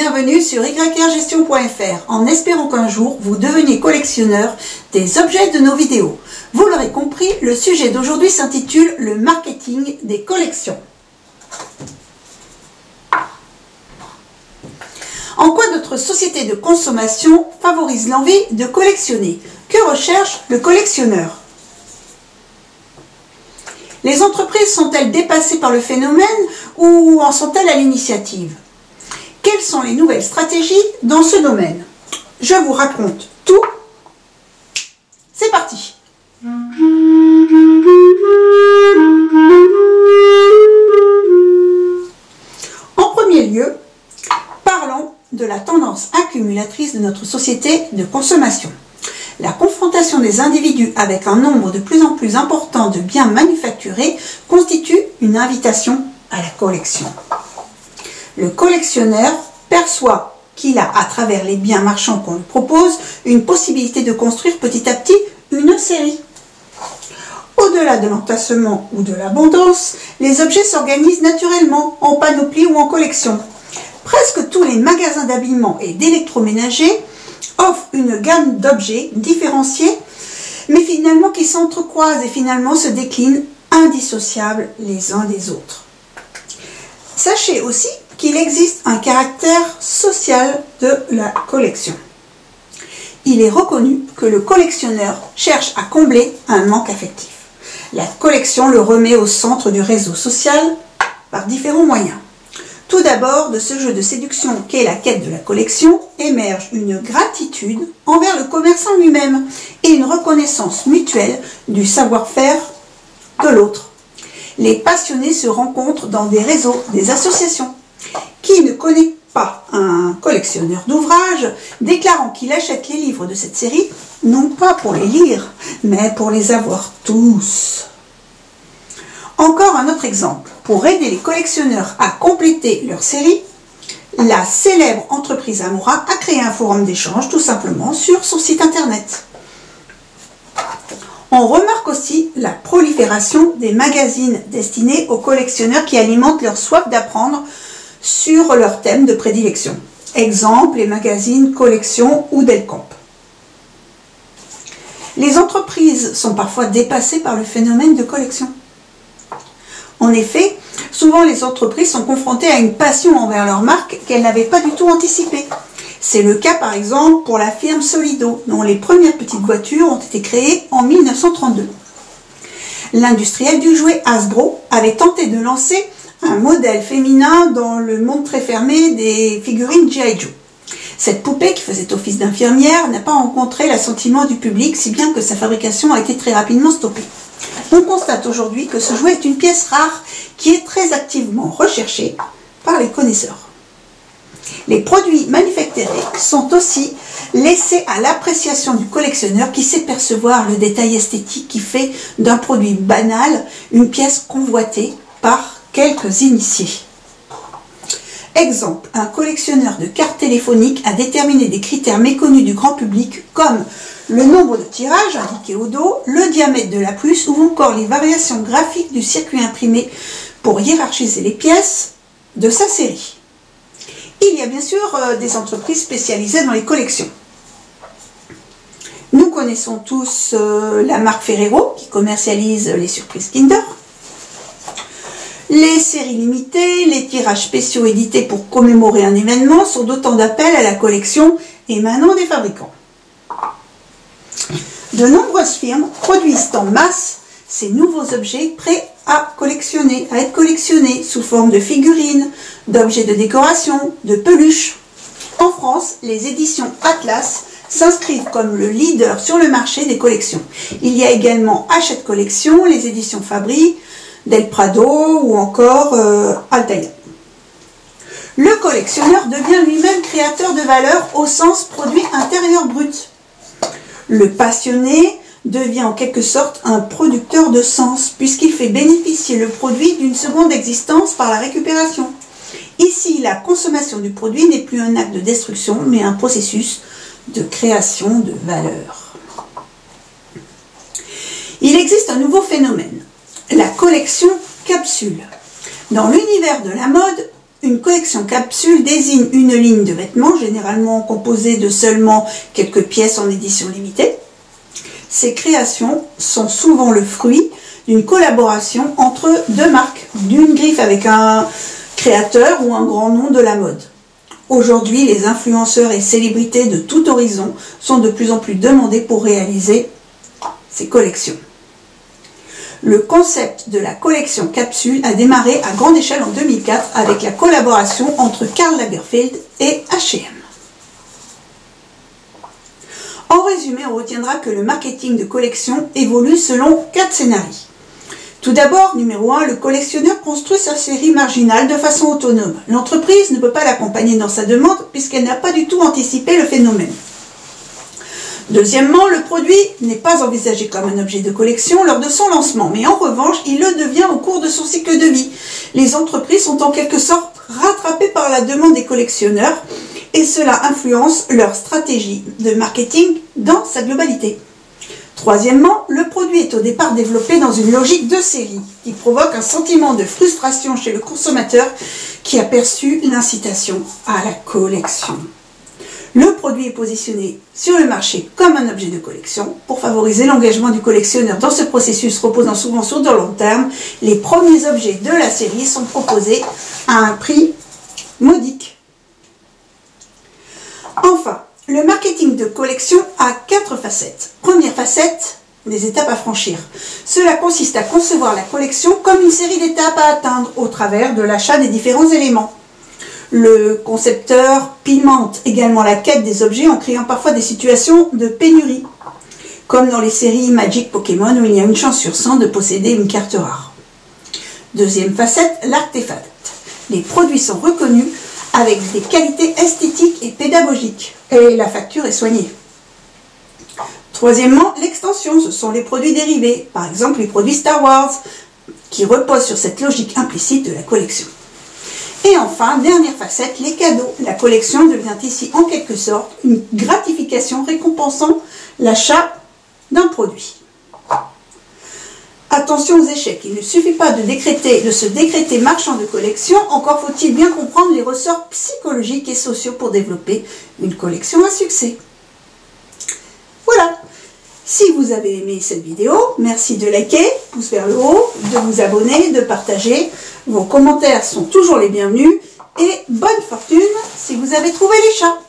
bienvenue sur yrgestion.fr en espérant qu'un jour vous deveniez collectionneur des objets de nos vidéos. Vous l'aurez compris, le sujet d'aujourd'hui s'intitule le marketing des collections. En quoi notre société de consommation favorise l'envie de collectionner? Que recherche le collectionneur? Les entreprises sont-elles dépassées par le phénomène ou en sont-elles à l'initiative? Quelles sont les nouvelles stratégies dans ce domaine? Je vous raconte tout. C'est parti! En premier lieu, parlons de la tendance accumulatrice de notre société de consommation. La confrontation des individus avec un nombre de plus en plus important de biens manufacturés constitue une invitation à la collection. Le collectionneur perçoit qu'il a, à travers les biens marchands qu'on lui propose, une possibilité de construire petit à petit une série. Au-delà de l'entassement ou de l'abondance, les objets s'organisent naturellement en panoplie ou en collection. Presque tous les magasins d'habillement et d'électroménager offrent une gamme d'objets différenciés, mais finalement qui s'entrecroisent et finalement se déclinent indissociables les uns des autres. Sachez aussi qu'il existe un caractère social de la collection. Il est reconnu que le collectionneur cherche à combler un manque affectif. La collection le remet au centre du réseau social par différents moyens. Tout d'abord, de ce jeu de séduction qu'est la quête de la collection, émerge une gratitude envers le commerçant lui-même et une reconnaissance mutuelle du savoir-faire de l'autre. Les passionnés se rencontrent dans des réseaux, des associations. Qui ne connaît pas un collectionneur d'ouvrages déclarant qu'il achète les livres de cette série, non pas pour les lire, mais pour les avoir tous? Encore un autre exemple. Pour aider les collectionneurs à compléter leur série, la célèbre entreprise Amora a créé un forum d'échange tout simplement sur son site internet. On remarque aussi la prolifération des magazines destinés aux collectionneurs qui alimentent leur soif d'apprendre sur leur thème de prédilection. Exemple, les magazines Collection ou Delcamp. Les entreprises sont parfois dépassées par le phénomène de collection. En effet, souvent les entreprises sont confrontées à une passion envers leur marque qu'elles n'avaient pas du tout anticipée. C'est le cas par exemple pour la firme Solido, dont les premières petites voitures ont été créées en 1932. L'industriel du jouet Hasbro avait tenté de lancer un modèle féminin dans le monde très fermé des figurines G.I. Joe. Cette poupée, qui faisait office d'infirmière, n'a pas rencontré l'assentiment du public, si bien que sa fabrication a été très rapidement stoppée. On constate aujourd'hui que ce jouet est une pièce rare qui est très activement recherchée par les connaisseurs. Les produits manufacturés sont aussi laissés à l'appréciation du collectionneur qui sait percevoir le détail esthétique qui fait d'un produit banal une pièce convoitée par quelques initiés. Exemple, un collectionneur de cartes téléphoniques a déterminé des critères méconnus du grand public comme le nombre de tirages indiqué au dos, le diamètre de la puce ou encore les variations graphiques du circuit imprimé pour hiérarchiser les pièces de sa série. Il y a bien sûr des entreprises spécialisées dans les collections. Nous connaissons tous la marque Ferrero qui commercialise les surprises Kinder. Les séries limitées, les tirages spéciaux édités pour commémorer un événement sont d'autant d'appels à la collection émanant des fabricants. De nombreuses firmes produisent en masse ces nouveaux objets prêts à être collectionnés sous forme de figurines, d'objets de décoration, de peluches. En France, les éditions Atlas s'inscrivent comme le leader sur le marché des collections. Il y a également Hachette Collection, les éditions Fabry, Del Prado ou encore Altaïa. Le collectionneur devient lui-même créateur de valeur au sens produit intérieur brut. Le passionné devient en quelque sorte un producteur de sens puisqu'il fait bénéficier le produit d'une seconde existence par la récupération. Ici, la consommation du produit n'est plus un acte de destruction mais un processus de création de valeur. Il existe un nouveau phénomène, la collection capsule. Dans l'univers de la mode, une collection capsule désigne une ligne de vêtements, généralement composée de seulement quelques pièces en édition limitée. Ces créations sont souvent le fruit d'une collaboration entre deux marques, d'une griffe avec un créateur ou un grand nom de la mode. Aujourd'hui, les influenceurs et célébrités de tout horizon sont de plus en plus demandés pour réaliser ces collections. Le concept de la collection capsule a démarré à grande échelle en 2004 avec la collaboration entre Karl Lagerfeld et H&M. En résumé, on retiendra que le marketing de collection évolue selon 4 scénarios. Tout d'abord, numéro 1, le collectionneur construit sa série marginale de façon autonome. L'entreprise ne peut pas l'accompagner dans sa demande puisqu'elle n'a pas du tout anticipé le phénomène. Deuxièmement, le produit n'est pas envisagé comme un objet de collection lors de son lancement, mais en revanche, il le devient au cours de son cycle de vie. Les entreprises sont en quelque sorte rattrapées par la demande des collectionneurs et cela influence leur stratégie de marketing dans sa globalité. Troisièmement, le produit est au départ développé dans une logique de série qui provoque un sentiment de frustration chez le consommateur qui a perçu l'incitation à la collection. Le produit est positionné sur le marché comme un objet de collection. Pour favoriser l'engagement du collectionneur dans ce processus reposant souvent sur de long terme, les premiers objets de la série sont proposés à un prix modique. Enfin, le marketing de collection a 4 facettes. Première facette, des étapes à franchir. Cela consiste à concevoir la collection comme une série d'étapes à atteindre au travers de l'achat des différents éléments. Le concepteur pimente également la quête des objets en créant parfois des situations de pénurie, comme dans les séries Magic Pokémon où il y a une chance sur 100 de posséder une carte rare. Deuxième facette, l'artefact. Les produits sont reconnus avec des qualités esthétiques et pédagogiques, et la facture est soignée. Troisièmement, l'extension, ce sont les produits dérivés, par exemple les produits Star Wars, qui reposent sur cette logique implicite de la collection. Et enfin, dernière facette, les cadeaux. La collection devient ici en quelque sorte une gratification récompensant l'achat d'un produit. Attention aux échecs, il ne suffit pas de se décréter marchand de collection, encore faut-il bien comprendre les ressorts psychologiques et sociaux pour développer une collection à succès. Voilà. Si vous avez aimé cette vidéo, merci de liker, pouce vers le haut, de vous abonner, de partager. Vos commentaires sont toujours les bienvenus. Et bonne fortune si vous avez trouvé les chats.